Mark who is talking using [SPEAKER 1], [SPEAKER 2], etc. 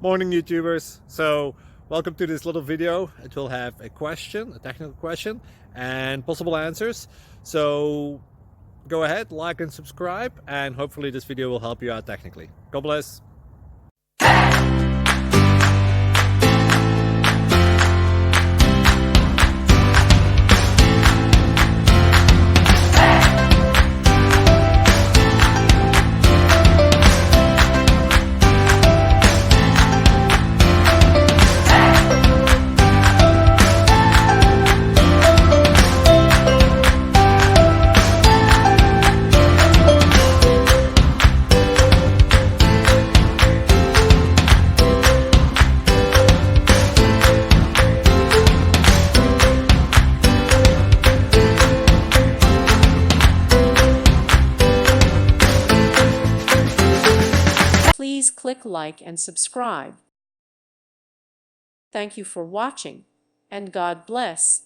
[SPEAKER 1] Morning YouTubers. So welcome to this little video. It will have a question, a technical question, and possible answers. So go ahead, like and subscribe, and hopefully this video will help you out technically. God bless.
[SPEAKER 2] Please click like and subscribe. Thank you for watching, and God bless.